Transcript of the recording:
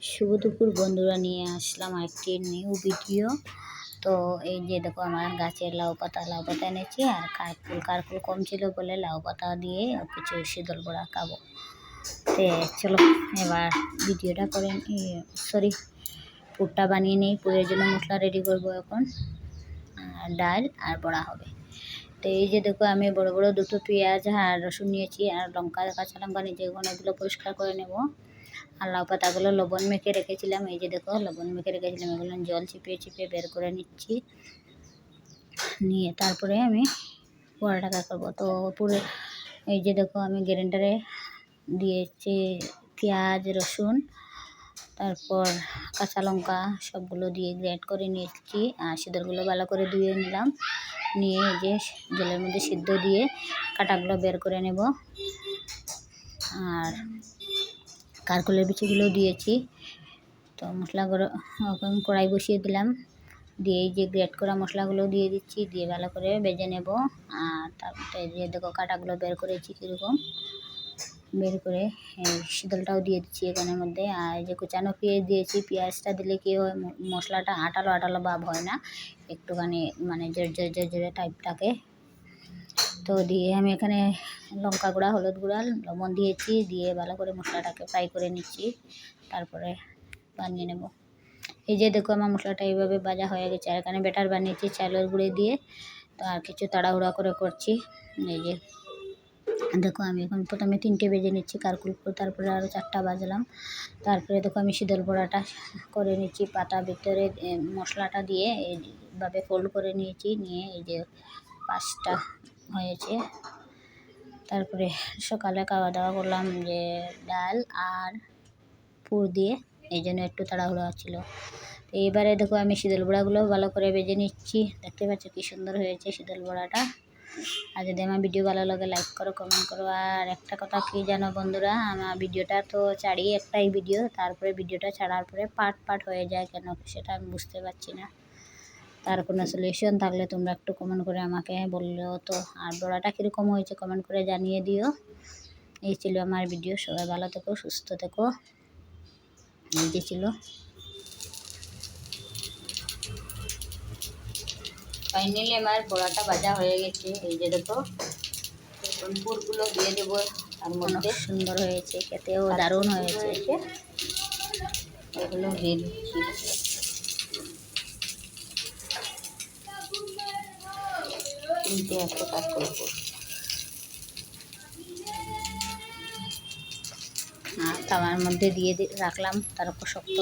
শুভ দুপুর বন্ধুরা, নিয়ে আসলাম একটি নিউ ভিডিও। তো এই যে দেখো, আমার গাছের লাউ পাতা এনেছি, আর কারকুল কম ছিল বলে লাউ পাতা দিয়ে কিছু শীতল বড়া খাবো। তো চলো এবার ভিডিওটা করে পুরটা বানিয়ে নিই। পুরের জন্য মশলা রেডি করব এখন, ডাল আর বড়া হবে। তো এই যে দেখো, আমি বড় বড় দুটো পেঁয়াজ আর রসুন নিয়েছি, আর কাঁচা লঙ্কা নিয়েছি। এগুলো পরিষ্কার করে নেব। আর লাউ পাতাগুলো লবণ মেখে রেখেছিলাম, এই যে দেখো লবণ মেখে রেখেছিলাম, এগুলো জল চিপিয়ে বের করে নিচ্ছি। নিয়ে তারপরে আমি বড়াটা করবো। তো পুরো এই যে দেখো, আমি গ্রাইন্ডারে দিয়েছি পেঁয়াজ, রসুন, তারপর কাঁচা লঙ্কা সবগুলো দিয়ে গ্রাইন্ড করে নিয়েছি। আর সিঁদুরগুলো ভালো করে ধুয়ে নিলাম। নিয়ে এই যে জলের মধ্যে সিদ্ধ দিয়ে কাঁটাগুলো বের করে নেব। আর কারকুলের বিচিগুলো দিয়েছি। তো মশলাগুলো এখন কড়াই বসিয়ে দিলাম, দিয়ে এই যে গ্রেট করা মশলাগুলো দিয়ে দিচ্ছি, দিয়ে ভালো করে ভেজে নেব। আর তারপরে যে দেখো কাঁটাগুলো বের করেছি কীরকম, বের করে এই শীতলটাও দিয়ে দিচ্ছি এখানের মধ্যে। আর এই যে কুচানো পেঁয়াজ দিয়েছি। পেঁয়াজটা দিলে কী হয়, মশলাটা আটালো ভাব হয় না, একটুখানি মানে জোরে টাইপ থাকে। তো দিয়ে আমি এখানে লঙ্কা গুঁড়া, হলুদ গুঁড়া, লবণ দিয়েছি, দিয়ে ভালো করে মশলাটাকে ফ্রাই করে নিচ্ছি। তারপরে বানিয়ে নেব। এই যে দেখো, আমার মশলাটা এইভাবে ভাজা হয়ে গেছে। আর এখানে ব্যাটার বানিয়েছি চালের গুঁড়ি দিয়ে। তো আর কিছু তাড়াহুড়া করে করছি। এই যে দেখো, আমি এখন প্রথমে 3টে ভেজে নিচ্ছি কারকুল, তারপরে আরও 4টা ভাজলাম। তারপরে দেখো, আমি শীতল বড়াটা করে নিচ্ছি। পাতা ভিতরে মশলাটা দিয়ে এইভাবে ফোল্ড করে নিয়েছি। নিয়ে এই যে 5টা হয়েছে। তারপরে সকালে খাওয়া দাওয়া করলাম যে ডাল আর পুর দিয়ে, এই জন্য একটু তাড়াহুড়ো ছিল। তো এবারে দেখো, আমি শীতল বড়াগুলো ভালো করে ভেজে নিচ্ছি। দেখতে পাচ্ছ কি সুন্দর হয়েছে শীতল বড়াটা। আর যদি আমার ভিডিও ভালো লাগে লাইক করো, কমেন্ট করো। আর একটা কথা কি জানো বন্ধুরা, আমার ভিডিওটা তো ছাড়ি একটাই ভিডিও, তারপরে ভিডিওটা ছাড়ার পরে পার্ট হয়ে যায় কেন, সেটা আমি বুঝতে পারছি না। তার কোনো সলিউশন থাকলে তোমরা একটু কমেন্ট করে আমাকে বললেও তো। আর বড়াটা কীরকম হয়েছে কমেন্ট করে জানিয়ে দিও। এই ছিল আমার ভিডিও। সবাই ভালো থেকো, সুস্থ থেকো। এই যে ছিল ফাইনালি আমার বড়াটা ভাজা হয়ে গেছে। এই যে দেখো, এখন পুরগুলো দিয়ে দেবো। তার মধ্যে সুন্দর হয়েছে, খেতেও দারুণ হয়েছে। এগুলো দিয়ে দিচ্ছি। তিনটে আছে কারকুল পুর। আর তাওয়ার মধ্যে দিয়ে রাখলাম, তারপর শক্ত